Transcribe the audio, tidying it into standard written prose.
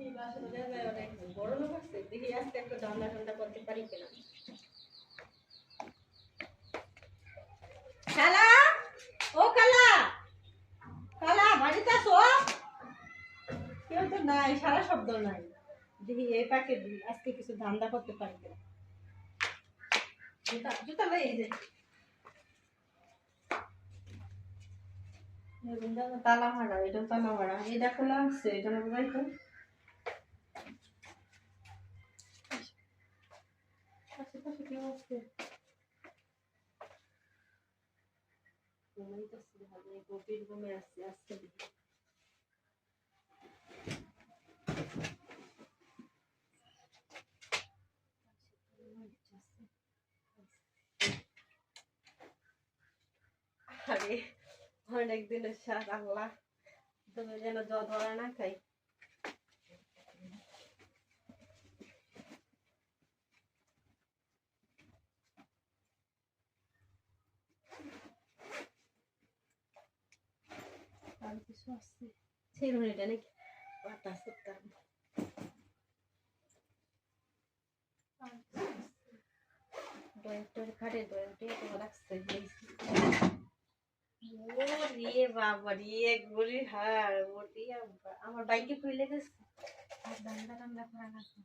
এই বাসা বাজারে অনেক বড় লোক আছে, দেখি আজকে একটু ঠান্ডা ঠান্ডা করতে পারি কিনা। খালা, ও খালা, খালা বাড়িতে আসো। কেউ তো নাই, সারা শব্দ নাই। দেখি এই পাকে দিই, আজকে কিছু ধান্দা করতে পারি কিনা। জুতা জুতা লই এই যে তালা মারা, এটা তালা মারা, এটা খোলা আছে, এটা না বোঝাই তো। আশেপাশে কেউ আছে? ঘুমাইতেছি, ভালো গভীর ঘুমে আসছে আজকে। আরে অনেক দিনের স্বাদ, আল্লাহ তুমি যেন ধরা না খাই। আর কিছু আসছে সেই এটা নাকি বাতাস ডয়ের খাটে ডয়েরটি রাখছে। রে বাবা রে, গরির হার ওটি আমার বাইকে খুলে গেছে। আর ঠান্ডা ঠান্ডা করা গেছে।